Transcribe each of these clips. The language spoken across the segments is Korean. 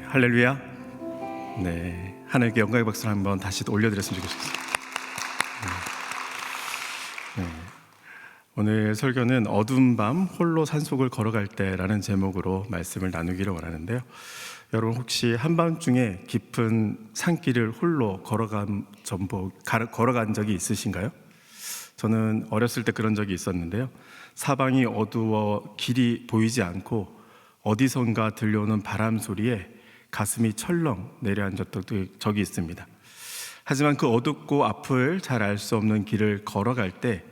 할렐루야. 네, 하나님께 영광의 박수를 한번 다시 올려드렸으면 좋겠습니다. 오늘 설교는 어두운 밤 홀로 산속을 걸어갈 때라는 제목으로 말씀을 나누기를 원하는데요. 여러분 혹시 한밤중에 깊은 산길을 홀로 걸어간 적이 있으신가요? 저는 어렸을 때 그런 적이 있었는데요. 사방이 어두워 길이 보이지 않고 어디선가 들려오는 바람 소리에 가슴이 철렁 내려앉았던 적이 있습니다. 하지만 그 어둡고 앞을 잘 알 수 없는 길을 걸어갈 때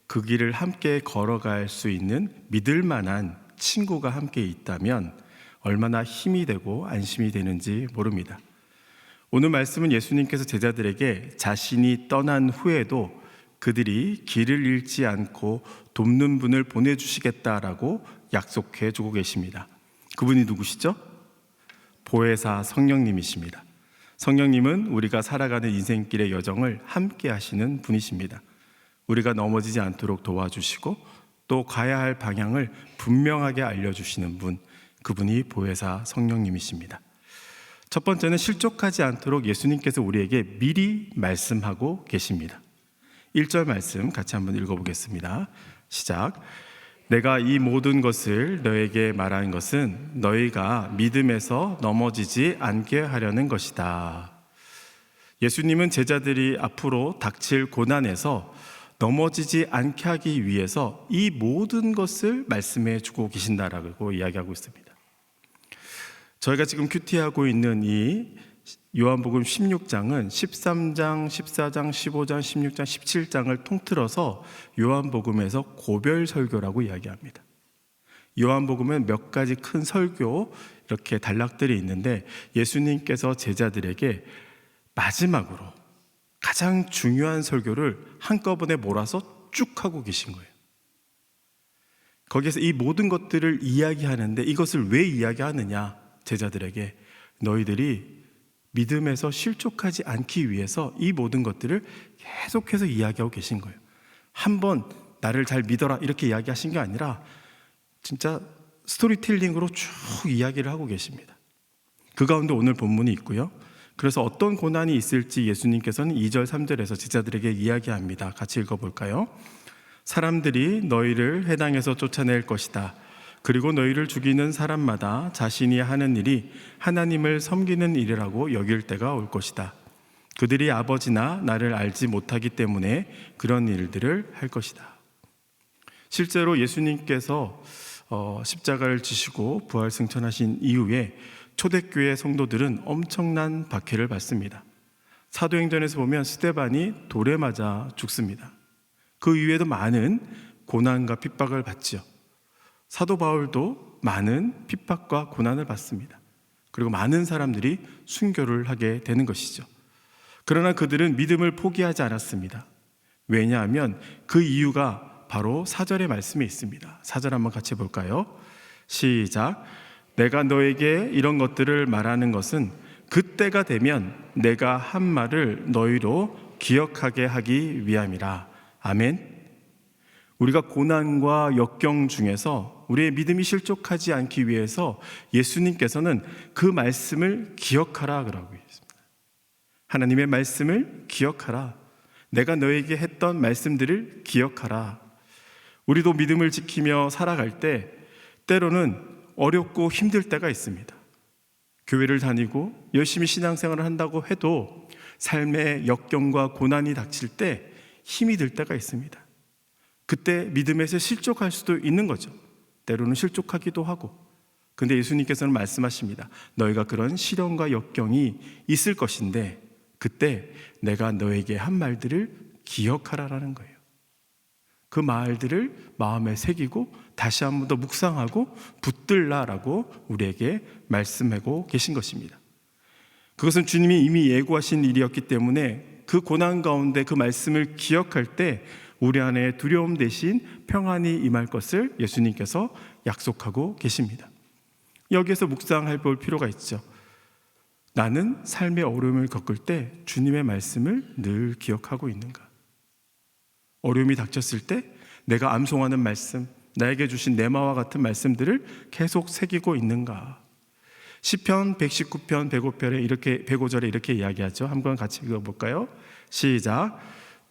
그 길을 함께 걸어갈 수 있는 믿을 만한 친구가 함께 있다면 얼마나 힘이 되고 안심이 되는지 모릅니다. 오늘 말씀은 예수님께서 제자들에게 자신이 떠난 후에도 그들이 길을 잃지 않고 돕는 분을 보내주시겠다라고 약속해 주고 계십니다. 그분이 누구시죠? 보혜사 성령님이십니다. 성령님은 우리가 살아가는 인생길의 여정을 함께 하시는 분이십니다. 우리가 넘어지지 않도록 도와주시고 또 가야 할 방향을 분명하게 알려주시는 분, 그분이 보혜사 성령님이십니다. 첫 번째는 실족하지 않도록 예수님께서 우리에게 미리 말씀하고 계십니다. 1절 말씀 같이 한번 읽어보겠습니다. 시작. 내가 이 모든 것을 너에게 말한 것은 너희가 믿음에서 넘어지지 않게 하려는 것이다. 예수님은 제자들이 앞으로 닥칠 고난에서 넘어지지 않게 하기 위해서 이 모든 것을 말씀해 주고 계신다라고 이야기하고 있습니다. 저희가 지금 큐티하고 있는 이 요한복음 16장은 13장, 14장, 15장, 16장, 17장을 통틀어서 요한복음에서 고별 설교라고 이야기합니다. 요한복음은 몇 가지 큰 설교 이렇게 단락들이 있는데 예수님께서 제자들에게 마지막으로 가장 중요한 설교를 한꺼번에 몰아서 쭉 하고 계신 거예요. 거기에서 이 모든 것들을 이야기하는데 이것을 왜 이야기하느냐? 제자들에게 너희들이 믿음에서 실족하지 않기 위해서 이 모든 것들을 계속해서 이야기하고 계신 거예요. 한번 나를 잘 믿어라 이렇게 이야기하신 게 아니라 진짜 스토리텔링으로 쭉 이야기를 하고 계십니다. 그 가운데 오늘 본문이 있고요. 그래서 어떤 고난이 있을지 예수님께서는 2절, 3절에서 제자들에게 이야기합니다. 같이 읽어볼까요? 사람들이 너희를 회당에서 쫓아낼 것이다. 그리고 너희를 죽이는 사람마다 자신이 하는 일이 하나님을 섬기는 일이라고 여길 때가 올 것이다. 그들이 아버지나 나를 알지 못하기 때문에 그런 일들을 할 것이다. 실제로 예수님께서 십자가를 지시고 부활 승천하신 이후에 초대교회 성도들은 엄청난 박해를 받습니다. 사도행전에서 보면 스데반이 돌에 맞아 죽습니다. 그 이후에도 많은 고난과 핍박을 받죠. 사도 바울도 많은 핍박과 고난을 받습니다. 그리고 많은 사람들이 순교를 하게 되는 것이죠. 그러나 그들은 믿음을 포기하지 않았습니다. 왜냐하면 그 이유가 바로 4절의 말씀에 있습니다. 4절 한번 같이 볼까요? 시작. 내가 너에게 이런 것들을 말하는 것은 그때가 되면 내가 한 말을 너희로 기억하게 하기 위함이라. 아멘. 우리가 고난과 역경 중에서 우리의 믿음이 실족하지 않기 위해서 예수님께서는 그 말씀을 기억하라 그러고 있습니다. 하나님의 말씀을 기억하라. 내가 너에게 했던 말씀들을 기억하라. 우리도 믿음을 지키며 살아갈 때 때로는 어렵고 힘들 때가 있습니다. 교회를 다니고 열심히 신앙생활을 한다고 해도 삶의 역경과 고난이 닥칠 때 힘이 들 때가 있습니다. 그때 믿음에서 실족할 수도 있는 거죠. 때로는 실족하기도 하고. 근데 예수님께서는 말씀하십니다. 너희가 그런 시련과 역경이 있을 것인데 그때 내가 너에게 한 말들을 기억하라라는 거예요. 그 말들을 마음에 새기고 다시 한 번 더 묵상하고 붙들라라고 우리에게 말씀하고 계신 것입니다. 그것은 주님이 이미 예고하신 일이었기 때문에 그 고난 가운데 그 말씀을 기억할 때 우리 안에 두려움 대신 평안이 임할 것을 예수님께서 약속하고 계십니다. 여기에서 묵상할 볼 필요가 있죠. 나는 삶의 어려움을 겪을 때 주님의 말씀을 늘 기억하고 있는가? 어려움이 닥쳤을 때 내가 암송하는 말씀, 나에게 주신 네마와 같은 말씀들을 계속 새기고 있는가? 시편 119편 105편에 이렇게 105절에 이렇게 이야기하죠. 한번 같이 읽어볼까요? 시작.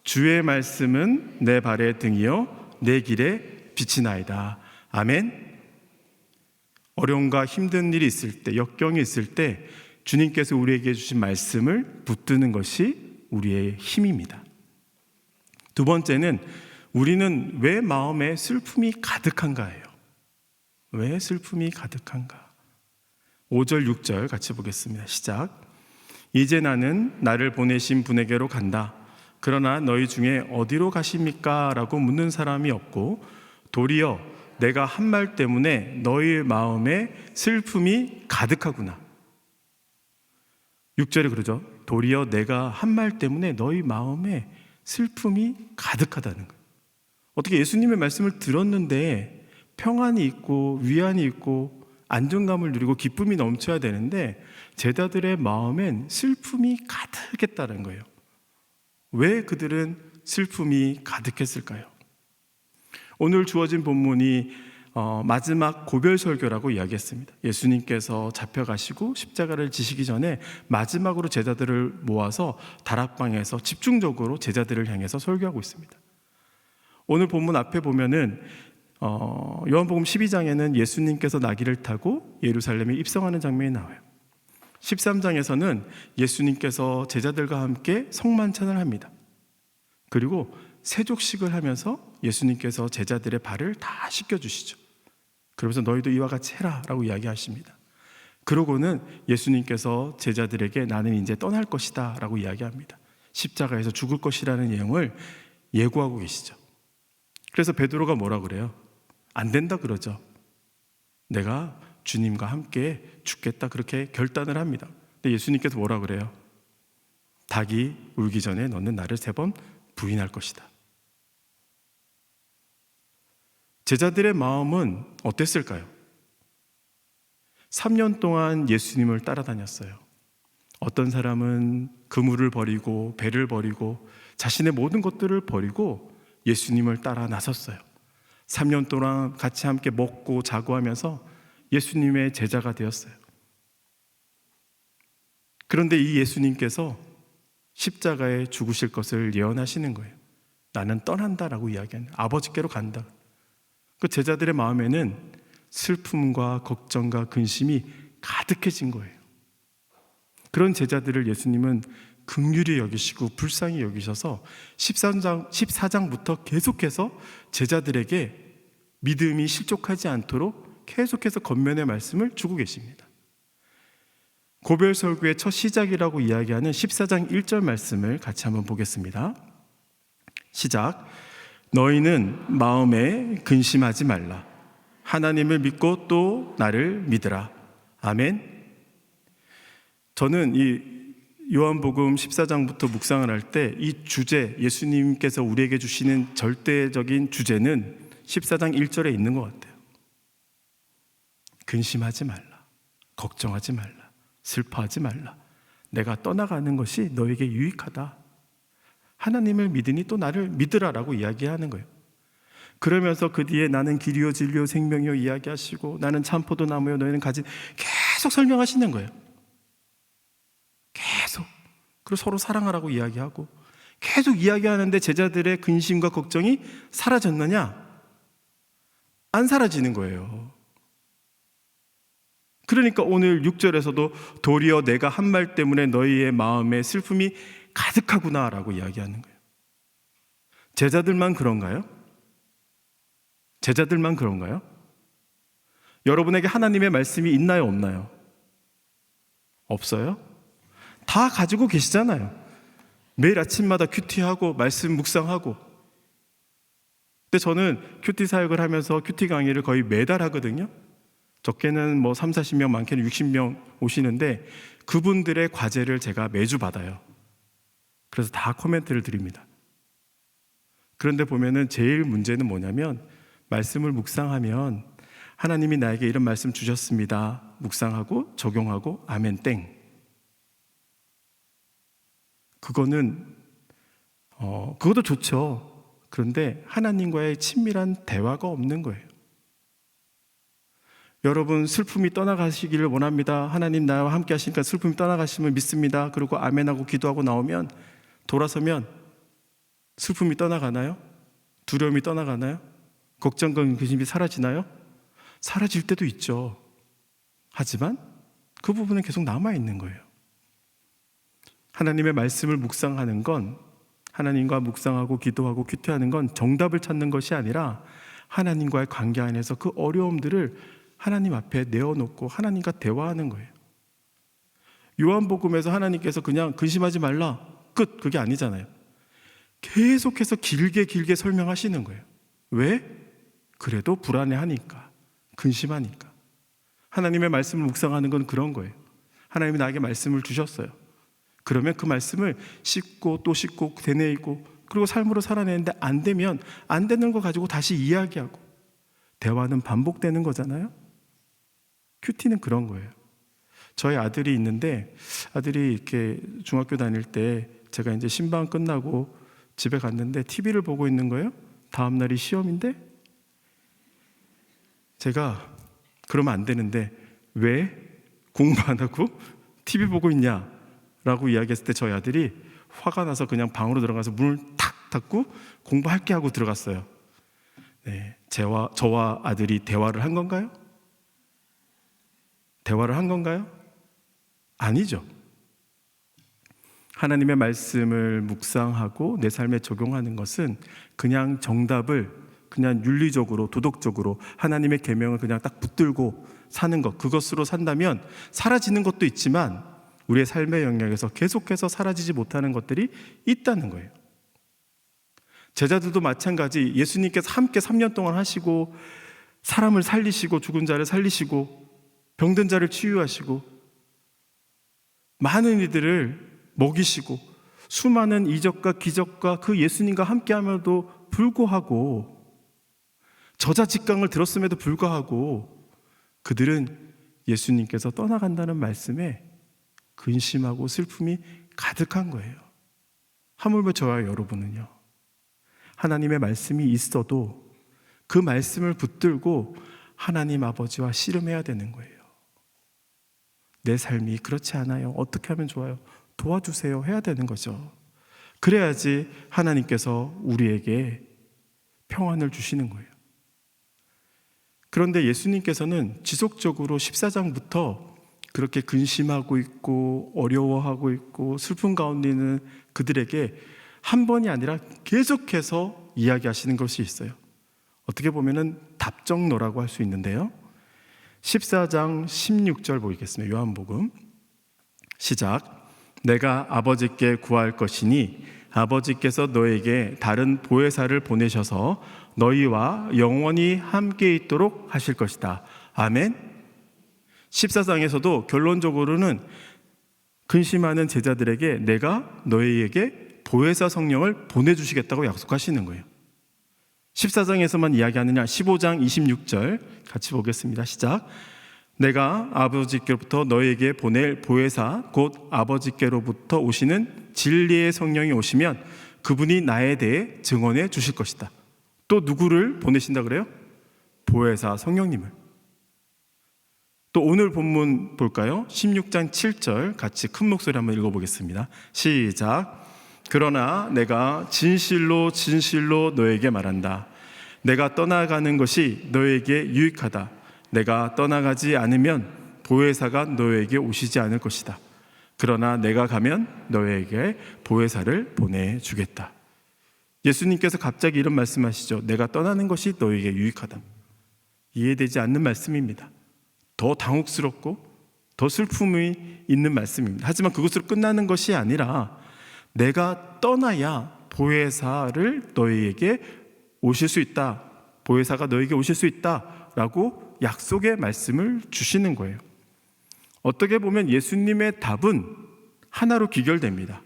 주의 말씀은 내 발의 등이요 내 길에 빛이나이다. 아멘. 어려움과 힘든 일이 있을 때, 역경이 있을 때 주님께서 우리에게 주신 말씀을 붙드는 것이 우리의 힘입니다. 두 번째는 우리는 왜 마음에 슬픔이 가득한가예요. 왜 슬픔이 가득한가? 5절 6절 같이 보겠습니다. 시작. 이제 나는 나를 보내신 분에게로 간다. 그러나 너희 중에 어디로 가십니까? 라고 묻는 사람이 없고 도리어 내가 한 말 때문에 너희 마음에 슬픔이 가득하구나. 6절에 그러죠. 도리어 내가 한 말 때문에 너희 마음에 슬픔이 가득하다는 거예요. 어떻게 예수님의 말씀을 들었는데 평안이 있고 위안이 있고 안정감을 누리고 기쁨이 넘쳐야 되는데 제자들의 마음엔 슬픔이 가득했다는 거예요. 왜 그들은 슬픔이 가득했을까요? 오늘 주어진 본문이 마지막 고별 설교라고 이야기했습니다. 예수님께서 잡혀가시고 십자가를 지시기 전에 마지막으로 제자들을 모아서 다락방에서 집중적으로 제자들을 향해서 설교하고 있습니다. 오늘 본문 앞에 보면은 요한복음 12장에는 예수님께서 나귀를 타고 예루살렘에 입성하는 장면이 나와요. 13장에서는 예수님께서 제자들과 함께 성만찬을 합니다. 그리고 세족식을 하면서 예수님께서 제자들의 발을 다 씻겨주시죠. 그러면서 너희도 이와 같이 해라 라고 이야기하십니다. 그러고는 예수님께서 제자들에게 나는 이제 떠날 것이다 라고 이야기합니다. 십자가에서 죽을 것이라는 내용을 예고하고 계시죠. 그래서 베드로가 뭐라 그래요? 안 된다 그러죠. 내가 주님과 함께 죽겠다 그렇게 결단을 합니다. 근데 예수님께서 뭐라 그래요? 닭이 울기 전에 너는 나를 3번 부인할 것이다. 제자들의 마음은 어땠을까요? 3년 동안 예수님을 따라다녔어요. 어떤 사람은 그물을 버리고 배를 버리고 자신의 모든 것들을 버리고 예수님을 따라 나섰어요. 3년 동안 같이 함께 먹고 자고 하면서 예수님의 제자가 되었어요. 그런데 이 예수님께서 십자가에 죽으실 것을 예언하시는 거예요. 나는 떠난다라고 이야기하는 아버지께로 간다. 그 제자들의 마음에는 슬픔과 걱정과 근심이 가득해진 거예요. 그런 제자들을 예수님은 긍휼히 여기시고 불쌍히 여기셔서 14장부터 계속해서 제자들에게 믿음이 실족하지 않도록 계속해서 겉면의 말씀을 주고 계십니다. 고별설교의 첫 시작이라고 이야기하는 14장 1절 말씀을 같이 한번 보겠습니다. 시작. 너희는 마음에 근심하지 말라. 하나님을 믿고 또 나를 믿으라. 아멘. 저는 이 요한복음 14장부터 묵상을 할 때 이 주제, 예수님께서 우리에게 주시는 절대적인 주제는 14장 1절에 있는 것 같아요. 근심하지 말라. 걱정하지 말라. 슬퍼하지 말라. 내가 떠나가는 것이 너에게 유익하다. 하나님을 믿으니 또 나를 믿으라라고 이야기하는 거예요. 그러면서 그 뒤에 나는 길이요 진리요 생명이요 이야기하시고 나는 참포도나무요 너희는 가지 계속 설명하시는 거예요. 계속. 그리고 서로 사랑하라고 이야기하고 계속 이야기하는데 제자들의 근심과 걱정이 사라졌느냐? 안 사라지는 거예요. 그러니까 오늘 6절에서도 도리어 내가 한 말 때문에 너희의 마음에 슬픔이 가득하구나 라고 이야기하는 거예요. 제자들만 그런가요? 제자들만 그런가요? 여러분에게 하나님의 말씀이 있나요? 없나요? 없어요? 다 가지고 계시잖아요. 매일 아침마다 큐티하고 말씀 묵상하고. 근데 저는 큐티 사역을 하면서 큐티 강의를 거의 매달 하거든요. 적게는 3, 40명, 많게는 60명 오시는데 그분들의 과제를 제가 매주 받아요. 그래서 다 코멘트를 드립니다. 그런데 보면은 제일 문제는 뭐냐면 말씀을 묵상하면 하나님이 나에게 이런 말씀 주셨습니다. 묵상하고 적용하고 아멘 땡. 그것도 좋죠. 그런데 하나님과의 친밀한 대화가 없는 거예요. 여러분 슬픔이 떠나가시기를 원합니다. 하나님 나와 함께 하시니까 슬픔이 떠나가시면 믿습니다. 그리고 아멘하고 기도하고 나오면 돌아서면 슬픔이 떠나가나요? 두려움이 떠나가나요? 걱정과 근심이 사라지나요? 사라질 때도 있죠. 하지만 그 부분은 계속 남아있는 거예요. 하나님의 말씀을 묵상하는 건, 하나님과 묵상하고 기도하고 큐티하는 건 정답을 찾는 것이 아니라 하나님과의 관계 안에서 그 어려움들을 하나님 앞에 내어놓고 하나님과 대화하는 거예요. 요한복음에서 하나님께서 그냥 근심하지 말라 끝, 그게 아니잖아요. 계속해서 길게 설명하시는 거예요. 왜? 그래도 불안해하니까, 근심하니까. 하나님의 말씀을 묵상하는 건 그런 거예요. 하나님이 나에게 말씀을 주셨어요. 그러면 그 말씀을 씹고 또 씹고 되뇌이고 그리고 삶으로 살아내는데 안 되면 안 되는 거 가지고 다시 이야기하고 대화는 반복되는 거잖아요. 큐티는 그런 거예요. 저희 아들이 있는데 아들이 이렇게 중학교 다닐 때 제가 이제 신방 끝나고 집에 갔는데 TV를 보고 있는 거예요. 다음 날이 시험인데 제가 그러면 안 되는데 왜 공부 안 하고 TV 보고 있냐? 라고 이야기했을 때 저희 아들이 화가 나서 그냥 방으로 들어가서 문을 탁 닫고 공부할게 하고 들어갔어요. 네, 저와 아들이 대화를 한 건가요? 대화를 한 건가요? 아니죠. 하나님의 말씀을 묵상하고 내 삶에 적용하는 것은 그냥 정답을 그냥 윤리적으로 도덕적으로 하나님의 계명을 그냥 딱 붙들고 사는 것, 그것으로 산다면 사라지는 것도 있지만 우리의 삶의 영역에서 계속해서 사라지지 못하는 것들이 있다는 거예요. 제자들도 마찬가지. 예수님께서 함께 3년 동안 하시고 사람을 살리시고 죽은 자를 살리시고 병든 자를 치유하시고 많은 이들을 먹이시고 수많은 이적과 기적과 그 예수님과 함께함에도 불구하고 저자직강을 들었음에도 불구하고 그들은 예수님께서 떠나간다는 말씀에 근심하고 슬픔이 가득한 거예요. 하물며 저와 여러분은요, 하나님의 말씀이 있어도 그 말씀을 붙들고 하나님 아버지와 씨름해야 되는 거예요. 내 삶이 그렇지 않아요. 어떻게 하면 좋아요? 도와주세요. 해야 되는 거죠. 그래야지 하나님께서 우리에게 평안을 주시는 거예요. 그런데 예수님께서는 지속적으로 14장부터 그렇게 근심하고 있고 어려워하고 있고 슬픔 가운데 있는 그들에게 한 번이 아니라 계속해서 이야기하시는 것이 있어요. 어떻게 보면은 답정너라고 할 수 있는데요. 14장 16절 보겠습니다. 요한복음 시작. 내가 아버지께 구할 것이니 아버지께서 너에게 다른 보혜사를 보내셔서 너희와 영원히 함께 있도록 하실 것이다. 아멘. 14장에서도 결론적으로는 근심하는 제자들에게 내가 너희에게 보혜사 성령을 보내주시겠다고 약속하시는 거예요. 14장에서만 이야기하느냐? 15장 26절 같이 보겠습니다. 시작. 내가 아버지께로부터 너희에게 보낼 보혜사 곧 아버지께로부터 오시는 진리의 성령이 오시면 그분이 나에 대해 증언해 주실 것이다. 또 누구를 보내신다 그래요? 보혜사 성령님을. 또 오늘 본문 볼까요? 16장 7절 같이 큰 목소리 한번 읽어보겠습니다. 시작. 그러나 내가 진실로 진실로 너에게 말한다. 내가 떠나가는 것이 너에게 유익하다. 내가 떠나가지 않으면 보혜사가 너에게 오시지 않을 것이다. 그러나 내가 가면 너에게 보혜사를 보내주겠다. 예수님께서 갑자기 이런 말씀하시죠. 내가 떠나는 것이 너에게 유익하다. 이해되지 않는 말씀입니다. 더 당혹스럽고 더 슬픔이 있는 말씀입니다. 하지만 그것으로 끝나는 것이 아니라 내가 떠나야 보혜사를 너희에게 오실 수 있다. 보혜사가 너에게 오실 수 있다라고 약속의 말씀을 주시는 거예요. 어떻게 보면 예수님의 답은 하나로 귀결됩니다.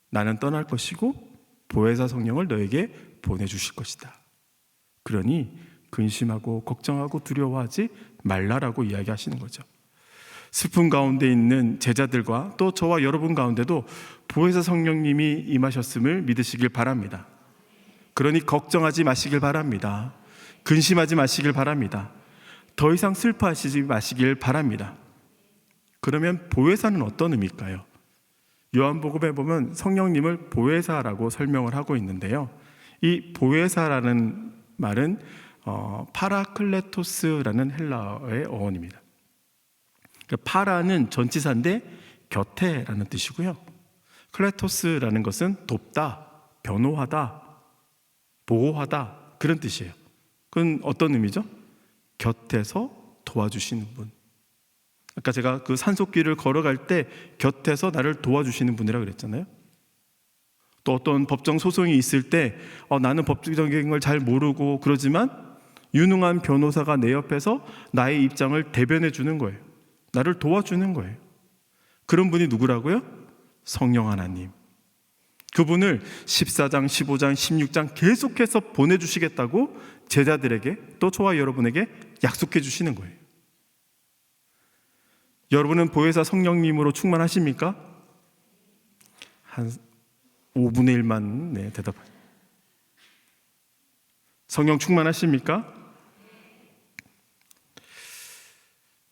나는 떠날 것이고 보혜사 성령을 너에게 보내주실 것이다. 그러니 근심하고 걱정하고 두려워하지 말라라고 이야기하시는 거죠. 슬픔 가운데 있는 제자들과 또 저와 여러분 가운데도 보혜사 성령님이 임하셨음을 믿으시길 바랍니다. 그러니 걱정하지 마시길 바랍니다. 근심하지 마시길 바랍니다. 더 이상 슬퍼하시지 마시길 바랍니다. 그러면 보혜사는 어떤 의미일까요? 요한복음에 보면 성령님을 보혜사라고 설명을 하고 있는데요. 이 보혜사라는 말은 파라클레토스라는 헬라어의 어원입니다. 파라는 전치사인데 곁에라는 뜻이고요. 클레토스라는 것은 돕다, 변호하다, 보호하다 그런 뜻이에요. 그건 어떤 의미죠? 곁에서 도와주시는 분. 아까 제가 그 산속길을 걸어갈 때 곁에서 나를 도와주시는 분이라고 그랬잖아요. 또 어떤 법정 소송이 있을 때 나는 법적인 걸 잘 모르고 그러지만 유능한 변호사가 내 옆에서 나의 입장을 대변해 주는 거예요. 나를 도와주는 거예요. 그런 분이 누구라고요? 성령 하나님. 그분을 14장, 15장, 16장 계속해서 보내주시겠다고 제자들에게 또 저와 여러분에게 약속해 주시는 거예요. 여러분은 보혜사 성령님으로 충만하십니까? 한 5분의 1만 대답하세요. 성령 충만하십니까?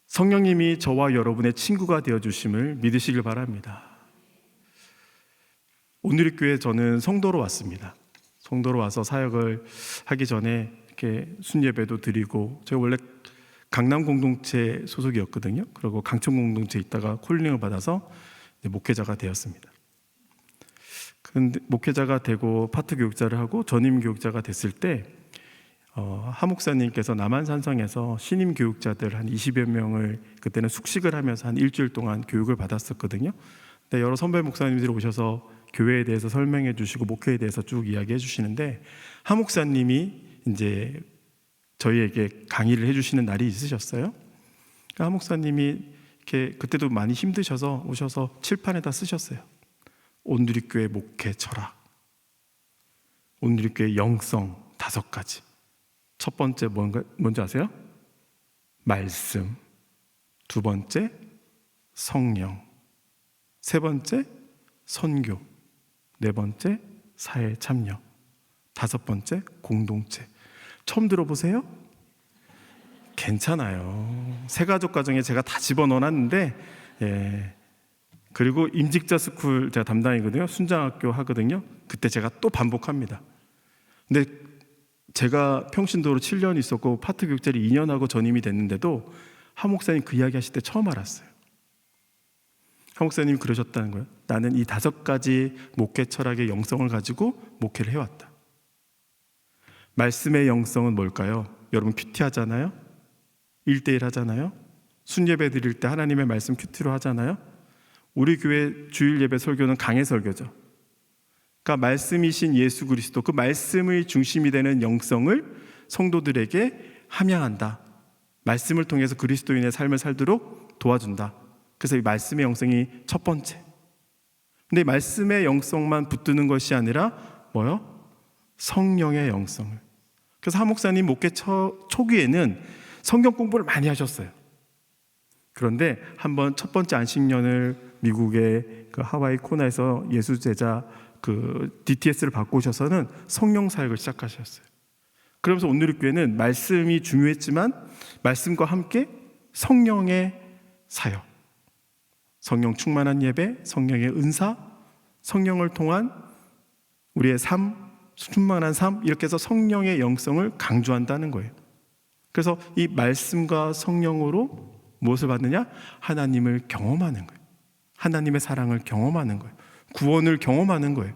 성령님이 저와 여러분의 친구가 되어주심을 믿으시길 바랍니다. 오늘의 교회 저는 성도로 왔습니다. 성도로 와서 사역을 하기 전에 이렇게 순예배도 드리고, 제가 원래 강남 공동체 소속이었거든요. 그리고 강천 공동체에 있다가 콜링을 받아서 목회자가 되었습니다. 근데 목회자가 되고 파트 교육자를 하고 전임 교육자가 됐을 때 하 목사님께서 남한산성에서 신임 교육자들 한 20여 명을 그때는 숙식을 하면서 한 일주일 동안 교육을 받았었거든요. 근데 여러 선배 목사님들이 오셔서 교회에 대해서 설명해 주시고 목회에 대해서 쭉 이야기해 주시는데, 하 목사님이 이제 저희에게 강의를 해주시는 날이 있으셨어요. 하 목사님이 이렇게 그때도 많이 힘드셔서 오셔서 칠판에다 쓰셨어요. 온누리교회 목회 철학, 온누리교회 영성 5가지. 첫 번째 뭔지 아세요? 말씀. 두 번째 성령. 세 번째 선교. 네 번째 사회 참여. 5번째 공동체. 처음 들어보세요? 괜찮아요. 새가족 가정에 제가 다 집어넣어놨는데, 그리고 임직자 스쿨 제가 담당이거든요. 순장학교 하거든요. 그때 제가 또 반복합니다. 근데 제가 평신도로 7년 있었고 파트 교육자를 2년 하고 전임이 됐는데도 하 목사님 그 이야기 하실 때 처음 알았어요. 하 목사님이 그러셨다는 거예요. 나는 이 5가지 목회 철학의 영성을 가지고 목회를 해왔다. 말씀의 영성은 뭘까요? 여러분 큐티 하잖아요. 1대1 하잖아요. 순예배 드릴 때 하나님의 말씀 큐티로 하잖아요. 우리 교회 주일 예배 설교는 강해 설교죠. 그러니까 말씀이신 예수 그리스도, 그 말씀의 중심이 되는 영성을 성도들에게 함양한다. 말씀을 통해서 그리스도인의 삶을 살도록 도와준다. 그래서 이 말씀의 영성이 첫 번째. 근데 말씀의 영성만 붙드는 것이 아니라 뭐요? 성령의 영성을. 그래서 하 목사님 목회 초기에는 성경 공부를 많이 하셨어요. 그런데 한번 첫 번째 안식년을 미국의 그 하와이 코나에서 예수제자 그 DTS를 받고 오셔서는 성령 사역을 시작하셨어요. 그러면서 온누리교회는 말씀이 중요했지만 말씀과 함께 성령의 사역, 성령 충만한 예배, 성령의 은사, 성령을 통한 우리의 삶, 충만한 삶, 이렇게 해서 성령의 영성을 강조한다는 거예요. 그래서 이 말씀과 성령으로 무엇을 받느냐? 하나님을 경험하는 거예요. 하나님의 사랑을 경험하는 거예요. 구원을 경험하는 거예요.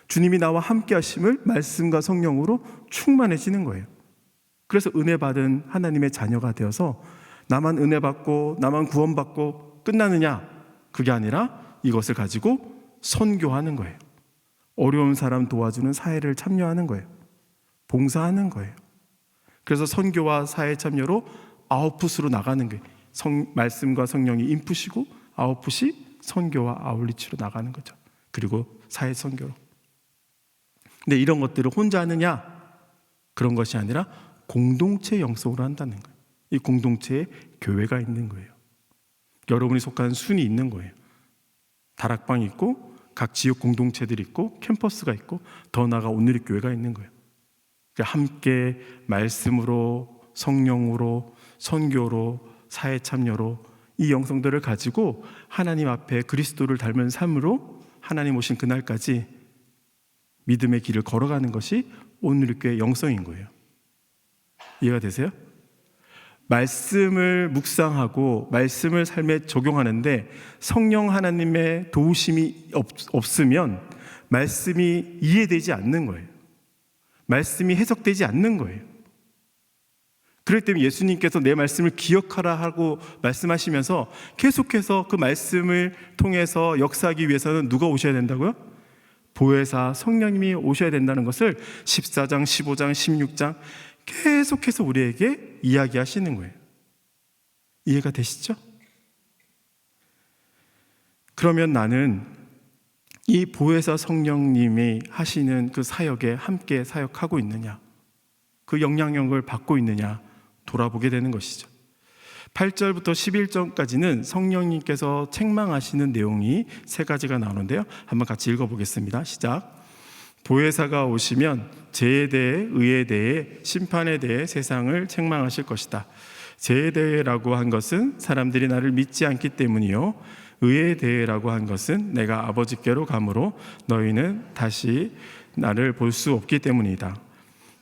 주님이 나와 함께 하심을 말씀과 성령으로 충만해지는 거예요. 그래서 은혜 받은 하나님의 자녀가 되어서 나만 은혜 받고 나만 구원받고 끝나느냐? 그게 아니라 이것을 가지고 선교하는 거예요. 어려운 사람 도와주는 사회를 참여하는 거예요. 봉사하는 거예요. 그래서 선교와 사회 참여로 아웃풋으로 나가는 거예요. 말씀과 성령이 인풋이고 아웃풋이 선교와 아울리치로 나가는 거죠. 그리고 사회 선교로. 근데 이런 것들을 혼자 하느냐? 그런 것이 아니라 공동체 영성으로 한다는 거예요. 이 공동체에 교회가 있는 거예요. 여러분이 속한 순이 있는 거예요. 다락방이 있고 각 지역 공동체들이 있고 캠퍼스가 있고 더 나아가 온누리교회가 있는 거예요. 함께 말씀으로 성령으로 선교로, 사회 참여로 이 영성들을 가지고 하나님 앞에 그리스도를 닮은 삶으로 하나님 오신 그날까지 믿음의 길을 걸어가는 것이 오늘의 교회 영성인 거예요. 이해가 되세요? 말씀을 묵상하고 말씀을 삶에 적용하는데 성령 하나님의 도우심이 없으면 말씀이 이해되지 않는 거예요. 말씀이 해석되지 않는 거예요. 그렇기 때문에 예수님께서 내 말씀을 기억하라 하고 말씀하시면서 계속해서 그 말씀을 통해서 역사하기 위해서는 누가 오셔야 된다고요? 보혜사 성령님이 오셔야 된다는 것을 14장, 15장, 16장 계속해서 우리에게 이야기하시는 거예요. 이해가 되시죠? 그러면 나는 이 보혜사 성령님이 하시는 그 사역에 함께 사역하고 있느냐, 그 영향력을 받고 있느냐 돌아보게 되는 것이죠. 8절부터 11절까지는 성령님께서 책망하시는 내용이 세 가지가 나오는데요. 한번 같이 읽어보겠습니다. 시작. 보혜사가 오시면 죄에 대해, 의에 대해, 심판에 대해 세상을 책망하실 것이다. 죄에 대해라고 한 것은 사람들이 나를 믿지 않기 때문이요, 의에 대해라고 한 것은 내가 아버지께로 가므로 너희는 다시 나를 볼 수 없기 때문이다.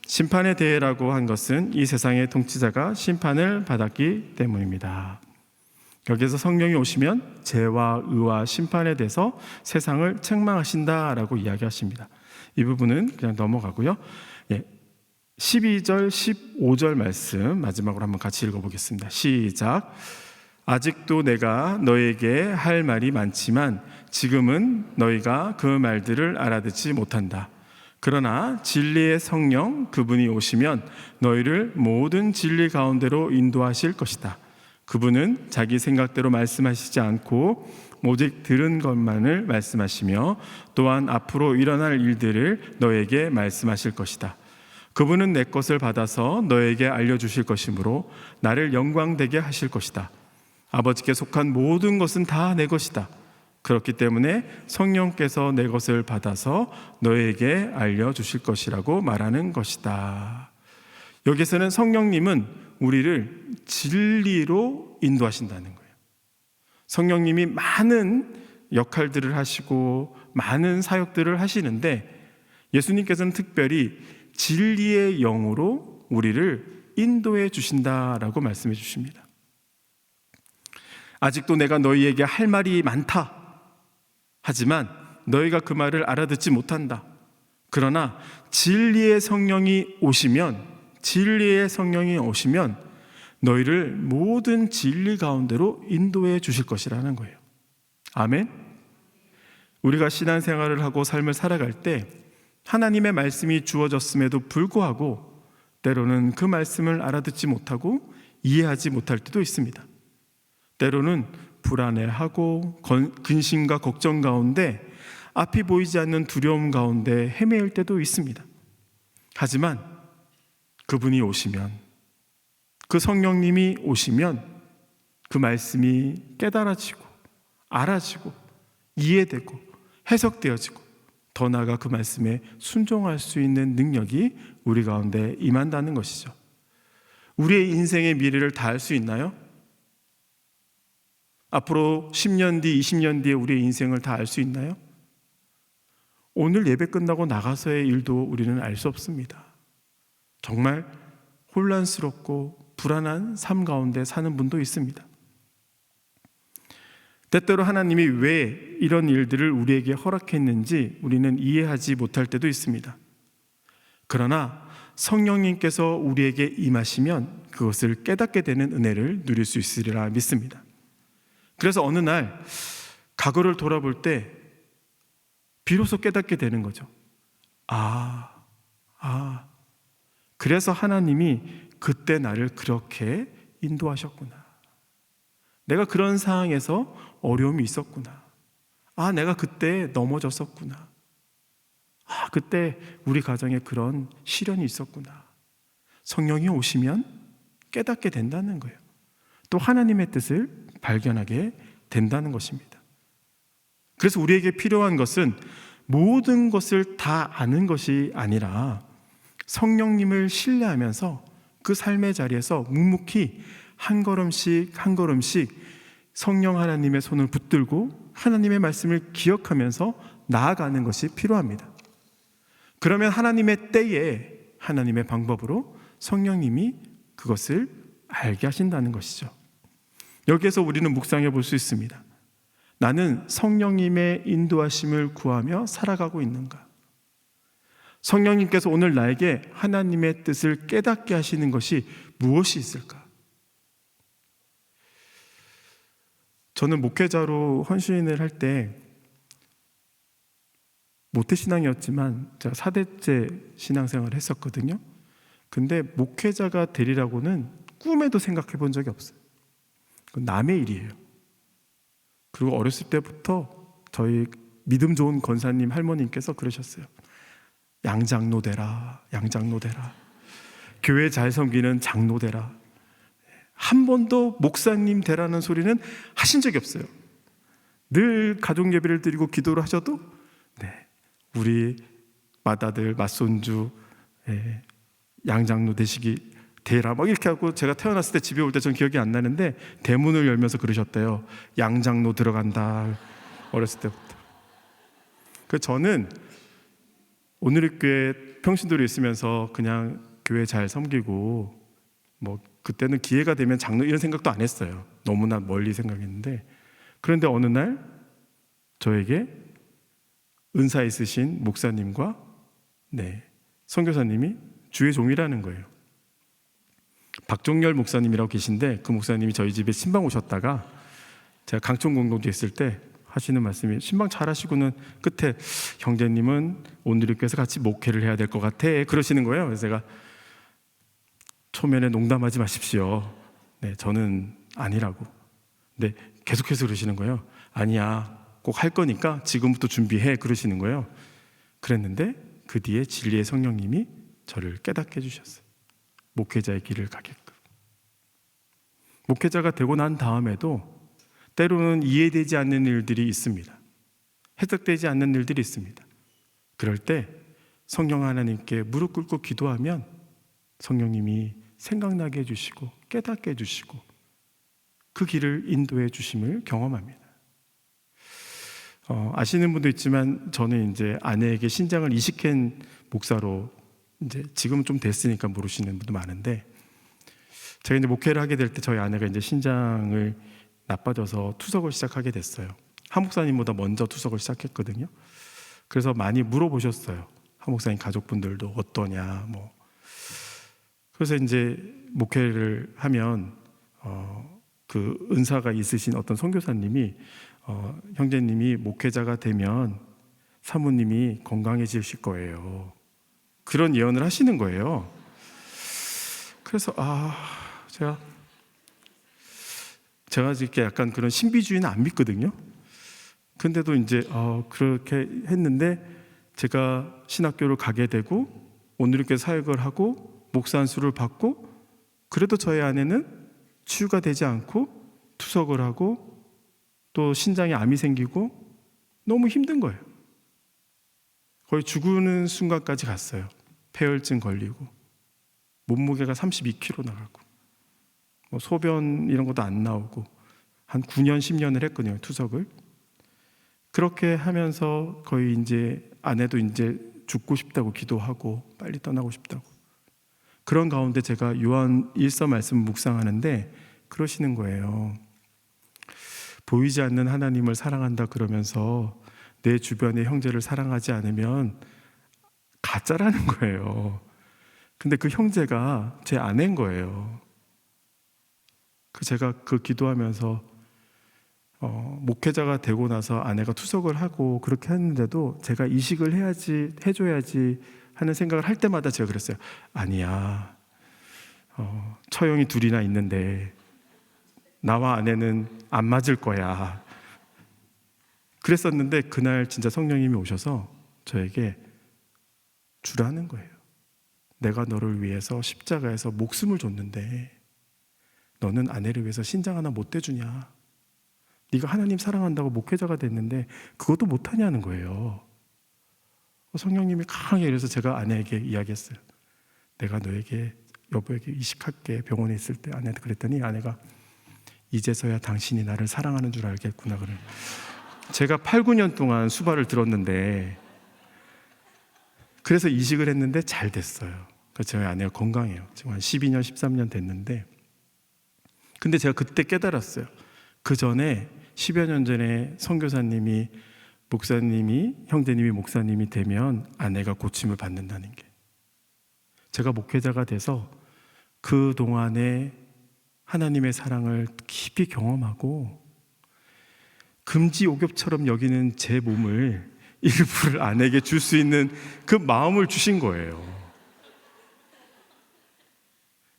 심판에 대해라고 한 것은 이 세상의 통치자가 심판을 받았기 때문입니다. 여기서 성령이 오시면 죄와 의와 심판에 대해서 세상을 책망하신다라고 이야기하십니다. 이 부분은 그냥 넘어가고요. 12절, 15절 말씀 마지막으로 한번 같이 읽어보겠습니다. 시작. 아직도 내가 너에게 할 말이 많지만 지금은 너희가 그 말들을 알아듣지 못한다. 그러나 진리의 성령 그분이 오시면 너희를 모든 진리 가운데로 인도하실 것이다. 그분은 자기 생각대로 말씀하시지 않고 오직 들은 것만을 말씀하시며 또한 앞으로 일어날 일들을 너에게 말씀하실 것이다. 그분은 내 것을 받아서 너에게 알려주실 것이므로 나를 영광되게 하실 것이다. 아버지께 속한 모든 것은 다 내 것이다. 그렇기 때문에 성령께서 내 것을 받아서 너에게 알려주실 것이라고 말하는 것이다. 여기서는 성령님은 우리를 진리로 인도하신다는 거예요. 성령님이 많은 역할들을 하시고 많은 사역들을 하시는데 예수님께서는 특별히 진리의 영으로 우리를 인도해 주신다라고 말씀해 주십니다. 아직도 내가 너희에게 할 말이 많다. 하지만 너희가 그 말을 알아듣지 못한다. 그러나 진리의 성령이 오시면 너희를 모든 진리 가운데로 인도해 주실 것이라는 거예요. 아멘. 우리가 신앙생활을 하고 삶을 살아갈 때 하나님의 말씀이 주어졌음에도 불구하고 때로는 그 말씀을 알아듣지 못하고 이해하지 못할 때도 있습니다. 때로는 불안해하고 근심과 걱정 가운데 앞이 보이지 않는 두려움 가운데 헤매일 때도 있습니다. 하지만 그분이 오시면, 그 성령님이 오시면 그 말씀이 깨달아지고 알아지고 이해되고 해석되어지고 더 나아가 그 말씀에 순종할 수 있는 능력이 우리 가운데 임한다는 것이죠. 우리의 인생의 미래를 다 알 수 있나요? 앞으로 10년 뒤, 20년 뒤에 우리의 인생을 다 알 수 있나요? 오늘 예배 끝나고 나가서의 일도 우리는 알 수 없습니다. 정말 혼란스럽고 불안한 삶 가운데 사는 분도 있습니다. 때때로 하나님이 왜 이런 일들을 우리에게 허락했는지 우리는 이해하지 못할 때도 있습니다. 그러나 성령님께서 우리에게 임하시면 그것을 깨닫게 되는 은혜를 누릴 수 있으리라 믿습니다. 그래서 어느 날 과거를 돌아볼 때 비로소 깨닫게 되는 거죠. 그래서 하나님이 그때 나를 그렇게 인도하셨구나. 내가 그런 상황에서 어려움이 있었구나. 내가 그때 넘어졌었구나. 그때 우리 가정에 그런 시련이 있었구나. 성령이 오시면 깨닫게 된다는 거예요. 또 하나님의 뜻을 발견하게 된다는 것입니다. 그래서 우리에게 필요한 것은 모든 것을 다 아는 것이 아니라 성령님을 신뢰하면서 그 삶의 자리에서 묵묵히 한 걸음씩 한 걸음씩 성령 하나님의 손을 붙들고 하나님의 말씀을 기억하면서 나아가는 것이 필요합니다. 그러면 하나님의 때에 하나님의 방법으로 성령님이 그것을 알게 하신다는 것이죠. 여기에서 우리는 묵상해 볼 수 있습니다. 나는 성령님의 인도하심을 구하며 살아가고 있는가? 성령님께서 오늘 나에게 하나님의 뜻을 깨닫게 하시는 것이 무엇이 있을까? 저는 목회자로 헌신을 할 때 모태신앙이었지만 제가 4대째 신앙생활을 했었거든요. 근데 목회자가 되리라고는 꿈에도 생각해 본 적이 없어요. 그건 남의 일이에요. 그리고 어렸을 때부터 저희 믿음 좋은 권사님 할머님께서 그러셨어요. 양장로 되라, 양장로 되라. 교회 잘 섬기는 장로 되라. 한 번도 목사님 되라는 소리는 하신 적이 없어요. 늘 가족 예배를 드리고 기도를 하셔도 우리 맏아들, 맏손주 양장로 되시기 되라 막 이렇게 하고, 제가 태어났을 때 집에 올 때 전 기억이 안 나는데 대문을 열면서 그러셨대요. 양장로 들어간다. 어렸을 때부터. 그 저는 오늘의 교회 평신도로 있으면서 그냥 교회 잘 섬기고 뭐 그때는 기회가 되면 장로 이런 생각도 안 했어요. 너무나 멀리 생각했는데, 그런데 어느 날 저에게 은사 있으신 목사님과 선교사님이 주의 종이라는 거예요. 박종열 목사님이라고 계신데 그 목사님이 저희 집에 신방 오셨다가 제가 강촌 공동체 있을 때 하시는 말씀이, 신방 잘 하시고는 끝에 형제님은 오늘 교회에서 같이 목회를 해야 될 것 같아 그러시는 거예요. 그래서 제가 초면에 농담하지 마십시오. 저는 아니라고. 근데 계속해서 그러시는 거예요. 아니야, 꼭 할 거니까 지금부터 준비해 그러시는 거예요. 그랬는데 그 뒤에 진리의 성령님이 저를 깨닫게 해주셨어요. 목회자의 길을 가게끔. 목회자가 되고 난 다음에도 때로는 이해되지 않는 일들이 있습니다. 해석되지 않는 일들이 있습니다. 그럴 때 성령 하나님께 무릎 꿇고 기도하면 성령님이 생각나게 해주시고 깨닫게 해주시고 그 길을 인도해 주심을 경험합니다. 아시는 분도 있지만 저는 이제 아내에게 신장을 이식한 목사로 이제 지금 좀 됐으니까 모르시는 분도 많은데, 제가 이제 목회를 하게 될 때 저희 아내가 이제 신장을 나빠져서 투석을 시작하게 됐어요. 한 목사님보다 먼저 투석을 시작했거든요. 그래서 많이 물어보셨어요. 한 목사님 가족분들도 어떠냐 뭐. 그래서 이제 목회를 하면 그 은사가 있으신 어떤 선교사님이 형제님이 목회자가 되면 사모님이 건강해지실 거예요. 그런 예언을 하시는 거예요. 그래서 제가 이렇게 약간 그런 신비주의는 안 믿거든요. 근데도 이제 그렇게 했는데 제가 신학교를 가게 되고 오늘교회 사역을 하고 목사 안수를 받고, 그래도 저희 아내는 치유가 되지 않고 투석을 하고 또 신장에 암이 생기고 너무 힘든 거예요. 거의 죽는 순간까지 갔어요. 폐혈증 걸리고 몸무게가 32kg 나가고 뭐 소변 이런 것도 안 나오고 한 9년 10년을 했거든요, 투석을. 그렇게 하면서 거의 이제 아내도 이제 죽고 싶다고 기도하고 빨리 떠나고 싶다고. 그런 가운데 제가 요한 1서 말씀을 묵상하는데 그러시는 거예요. 보이지 않는 하나님을 사랑한다 그러면서 내 주변의 형제를 사랑하지 않으면 가짜라는 거예요. 근데 그 형제가 제 아내인 거예요. 제가 그 기도하면서 목회자가 되고 나서 아내가 투석을 하고 그렇게 했는데도 제가 이식을 해줘야지 하는 생각을 할 때마다 제가 그랬어요. 아니야, 처형이 둘이나 있는데 나와 아내는 안 맞을 거야. 그랬었는데 그날 진짜 성령님이 오셔서 저에게 주라는 거예요. 내가 너를 위해서 십자가에서 목숨을 줬는데 너는 아내를 위해서 신장 하나 못 대주냐? 네가 하나님 사랑한다고 목회자가 됐는데 그것도 못하냐는 거예요. 성령님이 강하게, 그래서 제가 아내에게 이야기했어요. 내가 너에게 여보에게 이식할게. 병원에 있을 때 아내한테 그랬더니 아내가 이제서야 당신이 나를 사랑하는 줄 알겠구나. 그래. 제가 8, 9년 동안 수발을 들었는데 그래서 이식을 했는데 잘 됐어요. 그러니까 저희 아내가 건강해요. 지금 한 12년, 13년 됐는데, 근데 제가 그때 깨달았어요. 그 전에 10여 년 전에 선교사님이, 목사님이, 형제님이 목사님이 되면 아내가 고침을 받는다는 게, 제가 목회자가 돼서 그 동안에 하나님의 사랑을 깊이 경험하고 금지옥엽처럼 여기는 제 몸을 일부를 아내에게 줄 수 있는 그 마음을 주신 거예요.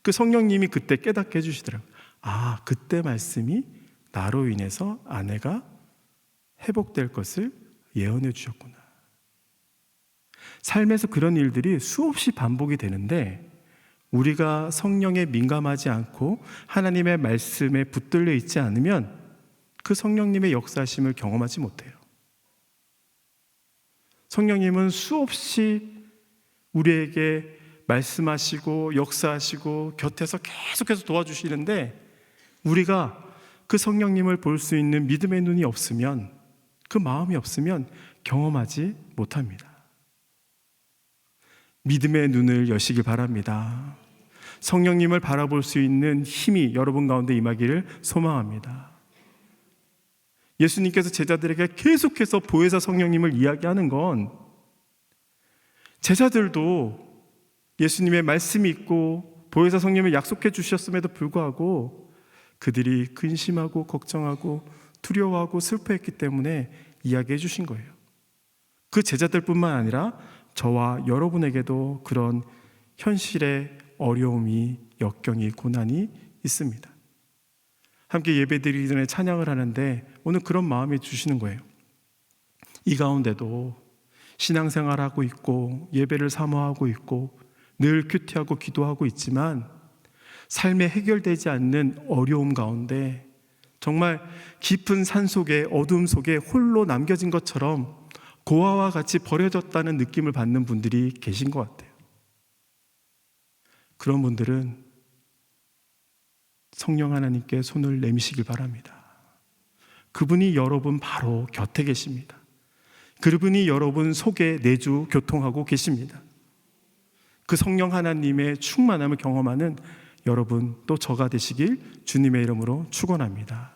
그 성령님이 그때 깨닫게 해주시더라고요. 아, 그때 말씀이 나로 인해서 아내가 회복될 것을 예언해 주셨구나. 삶에서 그런 일들이 수없이 반복이 되는데 우리가 성령에 민감하지 않고 하나님의 말씀에 붙들려 있지 않으면 그 성령님의 역사심을 경험하지 못해요. 성령님은 수없이 우리에게 말씀하시고 역사하시고 곁에서 계속해서 도와주시는데 우리가 그 성령님을 볼 수 있는 믿음의 눈이 없으면, 그 마음이 없으면 경험하지 못합니다. 믿음의 눈을 여시길 바랍니다. 성령님을 바라볼 수 있는 힘이 여러분 가운데 임하기를 소망합니다. 예수님께서 제자들에게 계속해서 보혜사 성령님을 이야기하는 건 제자들도 예수님의 말씀이 있고 보혜사 성령님을 약속해 주셨음에도 불구하고 그들이 근심하고 걱정하고 두려워하고 슬퍼했기 때문에 이야기해 주신 거예요. 그 제자들뿐만 아니라 저와 여러분에게도 그런 현실의 어려움이, 역경이, 고난이 있습니다. 함께 예배드리기 전에 찬양을 하는데 오늘 그런 마음이 주시는 거예요. 이 가운데도 신앙생활하고 있고 예배를 사모하고 있고 늘 큐티하고 기도하고 있지만 삶에 해결되지 않는 어려움 가운데 정말 깊은 산속에, 어둠 속에 홀로 남겨진 것처럼 고아와 같이 버려졌다는 느낌을 받는 분들이 계신 것 같아요. 그런 분들은 성령 하나님께 손을 내미시길 바랍니다. 그분이 여러분 바로 곁에 계십니다. 그분이 여러분 속에 내주 교통하고 계십니다. 그 성령 하나님의 충만함을 경험하는 여러분 또 저가 되시길 주님의 이름으로 축원합니다.